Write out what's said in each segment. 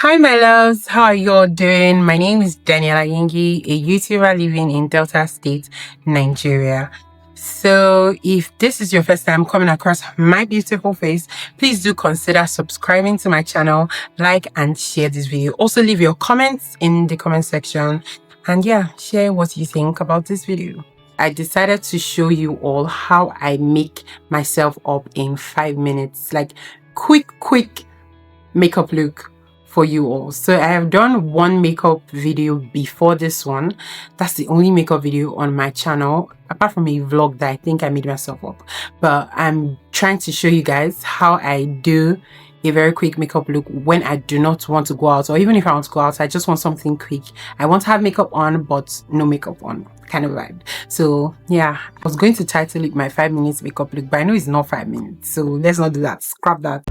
Hi, my loves. How are you all doing? My name is Daniella Yingi, a YouTuber living in Delta State, Nigeria. So, if this is your first time coming across my beautiful face, please do consider subscribing to my channel, like and share this video. Also, leave your comments in the comment section, and yeah, share what you think about this video. I decided to show you all how I make myself up in 5 minutes, like quick makeup look for you all. So I have done one makeup video before this one. That's the only makeup video on my channel, apart from a vlog that I think I made myself up. But I'm trying to show you guys how I do a very quick makeup look when I do not want to go out, or even if I want to go out, I just want something quick. I want to have makeup on but no makeup on, kind of vibe. So yeah, I was going to title it my 5 minutes makeup look, but I know it's not 5 minutes, so let's not do that. Scrap that.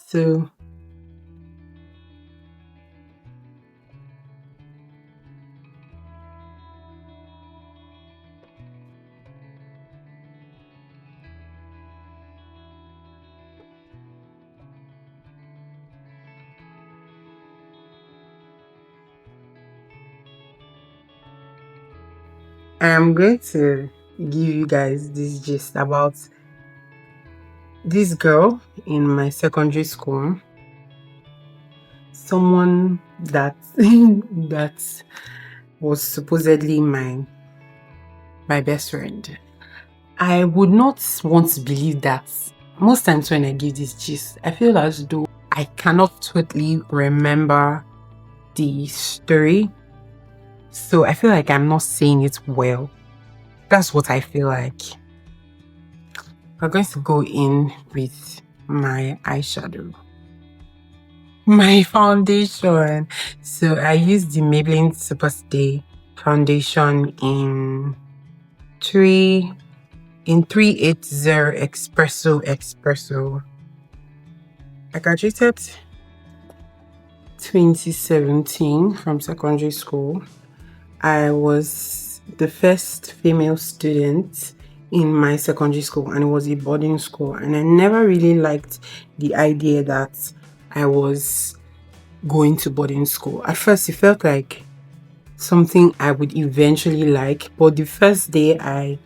So I'm going to give you guys this gist about this girl in my secondary school. Someone that that was supposedly my best friend. I would not want to believe that. Most times when I give this gist, I feel as though I cannot totally remember the story. So I feel like I'm not saying it well. That's what I feel like. We're going to go in with my eyeshadow, my foundation. So I used the Maybelline Superstay foundation in 380 Espresso. I graduated 2017 from secondary school. I was the first female student in my secondary school, and it was a boarding school, and I never really liked the idea that I was going to boarding school. At first it felt like something I would eventually like, but the first day I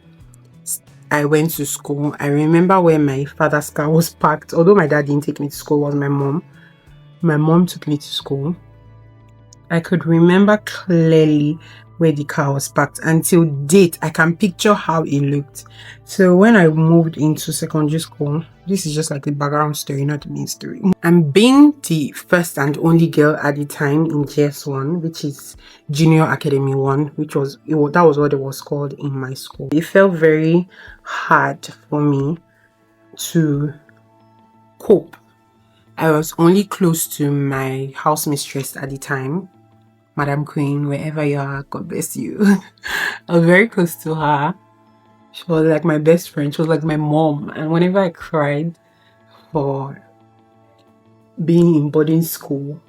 went to school, I remember where my father's car was parked. Although my dad didn't take me to school, it was my mom took me to school. I could remember clearly where the car was parked. Until date, I can picture how it looked. So when I moved into secondary school, this is just like the background story, not the main story. And being the first and only girl at the time in GS1, which is Junior Academy 1, that was what it was called in my school. It felt very hard for me to cope. I was only close to my house mistress at the time, Madam Queen, wherever you are, God bless you. I was very close to her. She was like my best friend. She was like my mom. And whenever I cried for being in boarding school,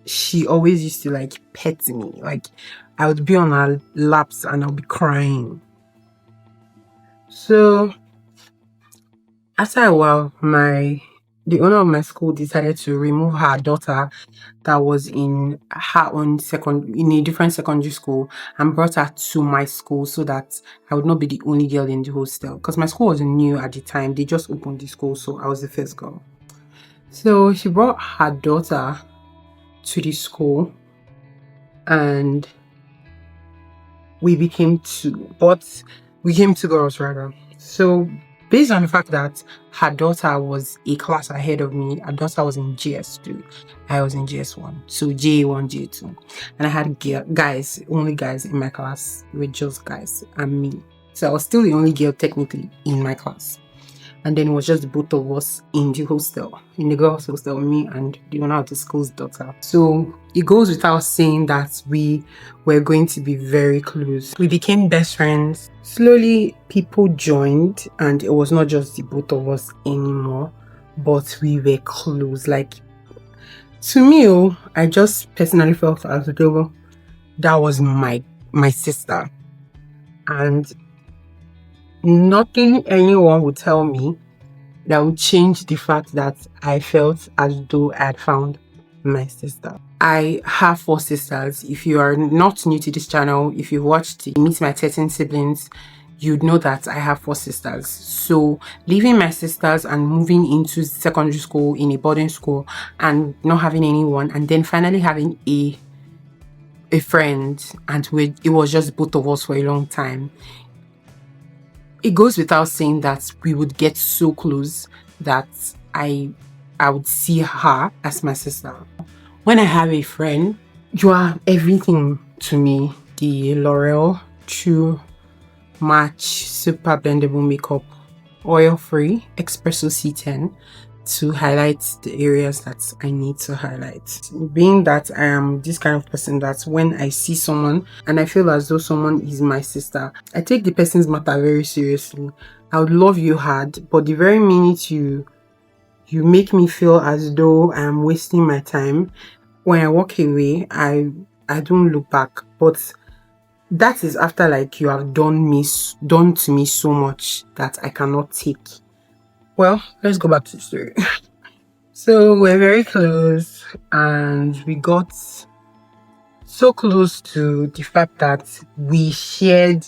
she always used to like pet me. Like I would be on her laps and I'll be crying. So after a while, the owner of my school decided to remove her daughter that was in a different secondary school, and brought her to my school so that I would not be the only girl in the hostel, because my school was new at the time. They just opened the school, so I was the first girl. So she brought her daughter to the school and we became two girls rather. So based on the fact that her daughter was a class ahead of me, her daughter was in GS2, I was in GS1, so JA1, JA2, and I had only guys in my class, with just guys and me. So I was still the only girl technically in my class, and then it was just both of us in the hostel, in the girls' hostel, me and the owner of the school's daughter. So it goes without saying that we were going to be very close. We became best friends. Slowly people joined, and it was not just the both of us anymore, but we were close. Like, to me, I just personally felt as though that was my sister, and nothing anyone would tell me that would change the fact that I felt as though I had found my sister. I have 4 sisters. If you are not new to this channel, if you watched Meet My 13 Siblings, you'd know that I have 4 sisters. So leaving my sisters and moving into secondary school in a boarding school and not having anyone, and then finally having a friend, and it was just both of us for a long time. It goes without saying that we would get so close that I would see her as my sister. When I have a friend, you are everything to me. The L'Oreal True Match Super Blendable Makeup, oil-free, espresso C10, to highlight the areas that I need to highlight. Being that I am this kind of person that when I see someone and I feel as though someone is my sister, I take the person's matter very seriously. I would love you hard, but the very minute you make me feel as though I'm wasting my time, when I walk away, I don't look back. But that is after like you have done to me so much that I cannot take. Well, let's go back to the story. So we're very close, and we got so close to the fact that we shared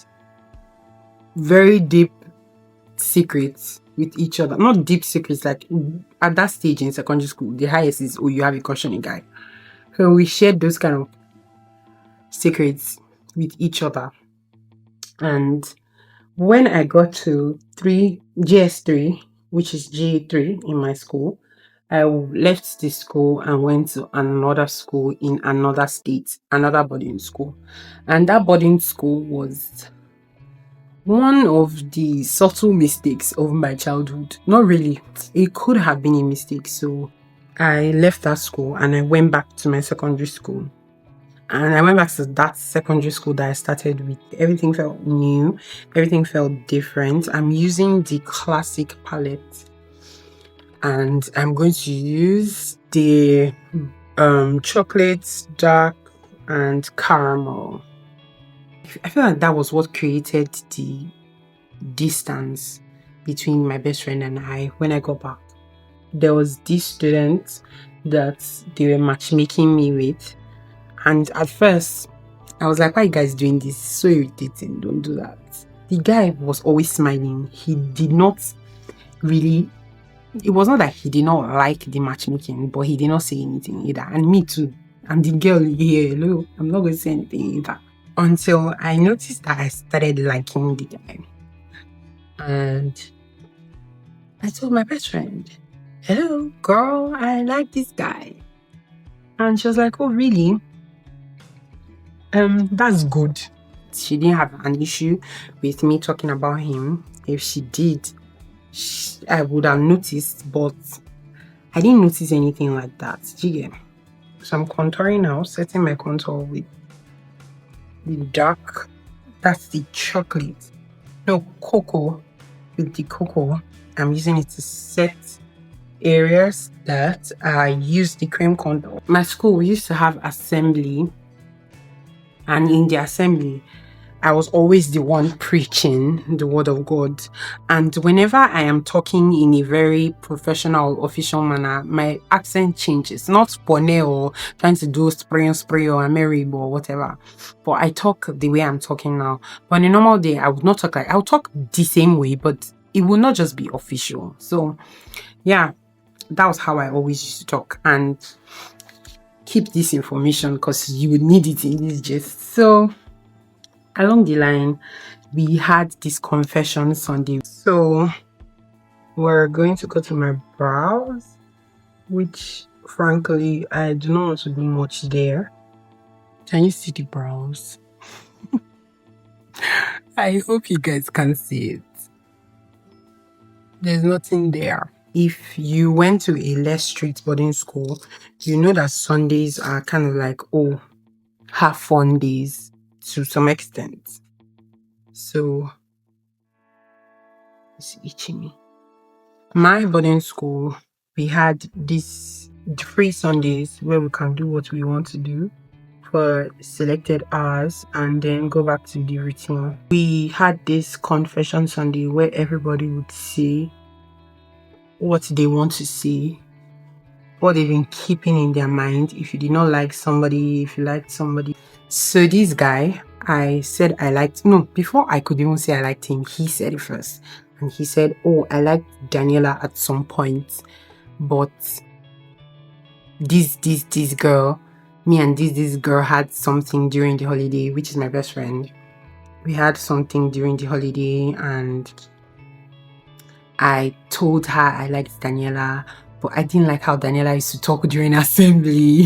very deep secrets with each other. Not deep secrets, like at that stage in secondary school, the highest is, oh, you have a crush on a guy. So we shared those kind of secrets with each other. And when I got to GS3, which is G3 in my school, I left the school and went to another school in another state, another boarding school. And that boarding school was one of the subtle mistakes of my childhood. Not really. It could have been a mistake. So I left that school and I went back to my secondary school. And I went back to that secondary school that I started with. Everything felt new. Everything felt different. I'm using the classic palette. And I'm going to use the chocolate, dark, and caramel. I feel like that was what created the distance between my best friend and I when I got back. There was this student that they were matchmaking me with. And at first, I was like, why are you guys doing this? So irritating. Don't do that. The guy was always smiling. He did not really... It was not that he did not like the matchmaking, but he did not say anything either. And me too. I'm the girl here. Hello. I'm not going to say anything either. Until I noticed that I started liking the guy. And I told my best friend, hello, girl, I like this guy. And she was like, oh, really? That's good. She didn't have an issue with me talking about him. If she did, I would have noticed, but I didn't notice anything like that. Yeah. So I'm contouring now, setting my contour with the dark. That's the chocolate. No, cocoa. With the cocoa, I'm using it to set areas that I use the cream contour. My school, we used to have assembly. And in the assembly, I was always the one preaching the word of God. And whenever I am talking in a very professional, official manner, my accent changes. Not spone or trying to do spray or Ameribo or whatever. But I talk the way I'm talking now. But on a normal day, I would not talk like... I would talk the same way, but it will not just be official. So, yeah, that was how I always used to talk. And keep this information because you would need it in this gist. So along the line, we had this confession Sunday. So we're going to go to my brows, which frankly, I do not want to do much there. Can you see the brows? I hope you guys can see it. There's nothing there. If you went to a less strict boarding school, you know that Sundays are kind of like, oh, have fun days to some extent. So it's itching me. My boarding school, we had these free Sundays where we can do what we want to do for selected hours and then go back to the routine. We had this confession Sunday where everybody would say what they want to see, what they've been keeping in their mind. If you did not like somebody, if you liked somebody. So this guy, I said I liked, no, before I could even say I liked him, he said it first. And he said, oh, I liked Daniela at some point, but this girl, me and this girl had something during the holiday, which is my best friend. We had something during the holiday, and I told her I liked Daniela, but I didn't like how Daniela used to talk during assembly.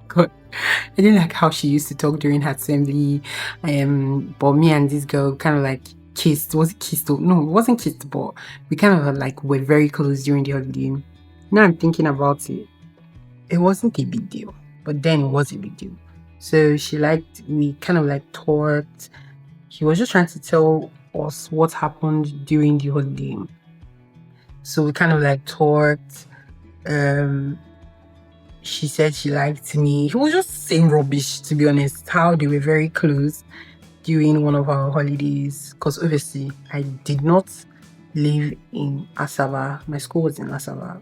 God, I didn't like how she used to talk during her assembly. But me and this girl kind of like kissed. Was it kissed? No, it wasn't kissed, but we kind of like were very close during the holiday. Now I'm thinking about it. It wasn't a big deal, but then it was a big deal. So we kind of like talked. He was just trying to tell us what happened during the holiday. So we kind of like talked. She said she liked me. He was just saying rubbish, to be honest, how they were very close during one of our holidays. Because obviously, I did not live in Asaba. My school was in Asaba.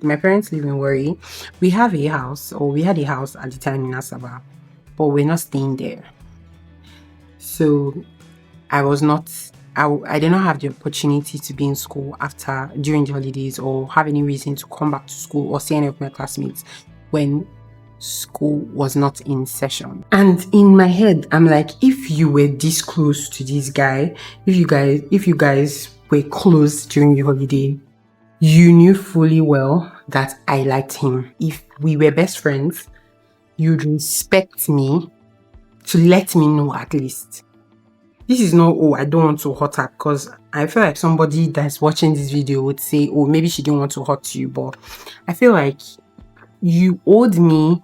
My parents live in Warri. We had a house at the time in Asaba, but we're not staying there. So I did not have the opportunity to be in school during the holidays, or have any reason to come back to school or see any of my classmates when school was not in session. And in my head, I'm like, if you were this close to this guy, if you guys were close during the holiday, you knew fully well that I liked him. If we were best friends, you'd respect me to let me know at least. This is not, oh, I don't want to hurt her, because I feel like somebody that's watching this video would say, oh, maybe she didn't want to hurt you, but I feel like you owed me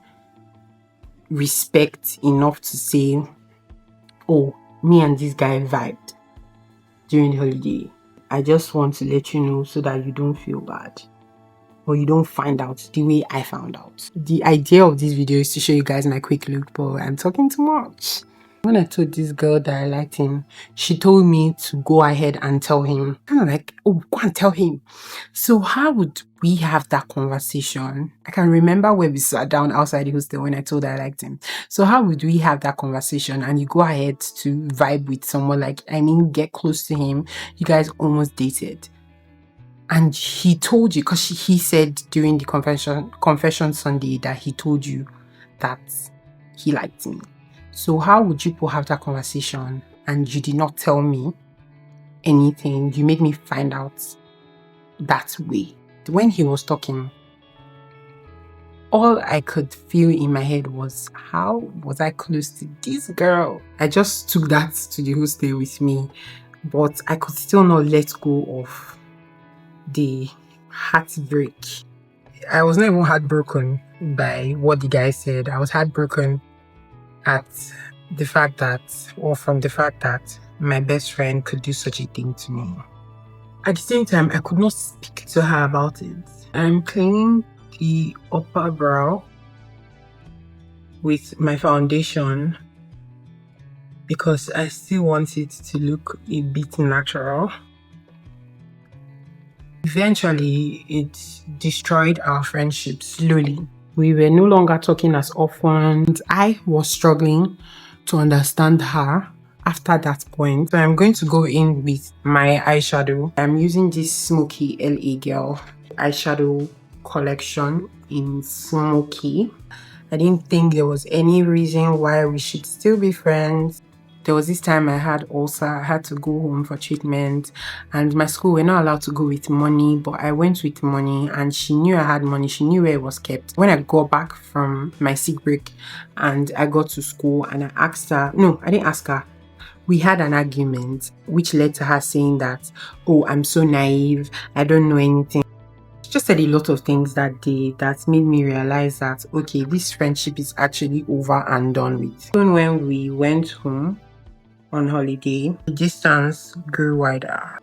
respect enough to say, oh, me and this guy vibed during the holiday. I just want to let you know so that you don't feel bad, or you don't find out the way I found out. The idea of this video is to show you guys my quick look, but I'm talking too much. When I told this girl that I liked him, she told me to go ahead and tell him. Kind of like, oh, go and tell him. So how would we have that conversation? I can remember where we sat down outside the hostel when I told her I liked him. So how would we have that conversation and you go ahead to vibe with someone, get close to him? You guys almost dated. And he told you, because he said during the confession Sunday that he told you that he liked me. So how would you have that conversation and you did not tell me anything? You made me find out that way. When he was talking, all I could feel in my head was, how was I close to this girl? I just took that to the hostel with me, but I could still not let go of the heartbreak. I was not even heartbroken by what the guy said. I was heartbroken at the fact that my best friend could do such a thing to me. At the same time, I could not speak to her about it. I'm cleaning the upper brow with my foundation because I still want it to look a bit natural. Eventually, it destroyed our friendship slowly. We were no longer talking as often. I was struggling to understand her after that point. So I'm going to go in with my eyeshadow. I'm using this Smoky LA Girl eyeshadow collection in Smoky. I didn't think there was any reason why we should still be friends. There was this time I had ulcer. I had to go home for treatment, and my school were not allowed to go with money, but I went with money, and she knew I had money. She knew where it was kept. When I got back from my sick break and I got to school and I asked her, no, I didn't ask her. We had an argument which led to her saying that, oh, I'm so naive, I don't know anything. She just said a lot of things that day that made me realize that, okay, this friendship is actually over and done with. Even when we went home on holiday, the distance grew wider.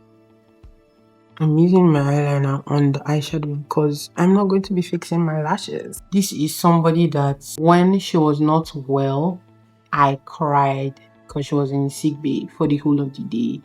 I'm using my eyeliner on the eyeshadow because I'm not going to be fixing my lashes. This is somebody that when she was not well, I cried because she was in sick bay for the whole of the day.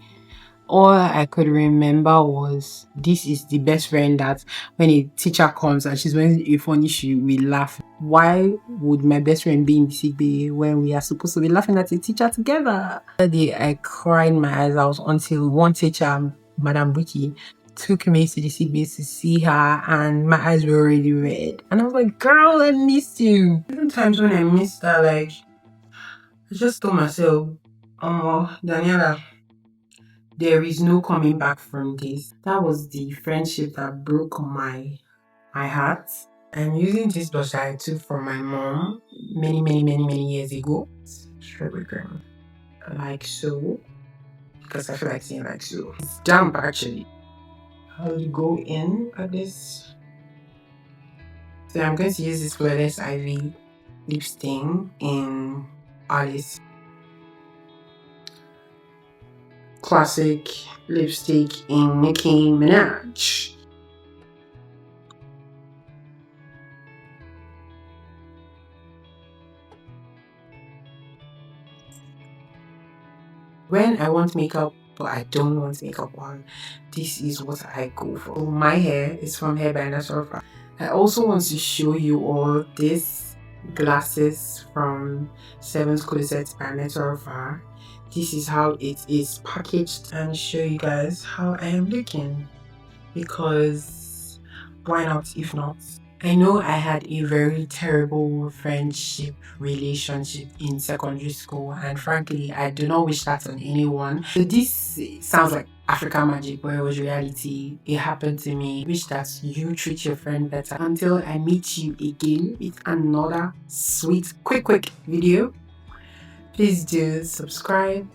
All I could remember was this is the best friend that when a teacher comes and she's wearing a funny shoe, we laugh. Why would my best friend be in the sick bay when we are supposed to be laughing at a teacher together? That day I cried my eyes out until one teacher, Madam Ricky, took me to the sick bay to see her, and my eyes were already red. And I was like, girl, I missed you. Sometimes when I missed her, like, I just told myself, oh, Daniela, there is no coming back from this. That was the friendship that broke my heart. I'm using this brush that I took from my mom many years ago. Strawberry cream. Like so. Because I feel like saying like so. It's damp actually. How do you go in at this? So I'm going to use this Flawless Ivy lip stain in Alice Classic lipstick in Nicki Minaj. When I want makeup but I don't want makeup on, this is what I go for. So my hair is from Hair by Natural Far. I also want to show you all these glasses from Seven Closets by Natural Far. This is how it is packaged, and show you guys how I am looking, because why not if not? I know I had a very terrible friendship relationship in secondary school, and frankly, I do not wish that on anyone. So this sounds like African magic, but it was reality. It happened to me. I wish that you treat your friend better. Until I meet you again with another sweet, quick video, please do subscribe,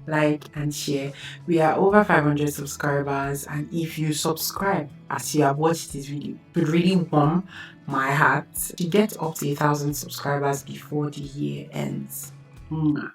like, and share. We are over 500 subscribers, and if you subscribe as you have watched this video, it would really warm my heart to get up to 1,000 subscribers before the year ends. Mwah.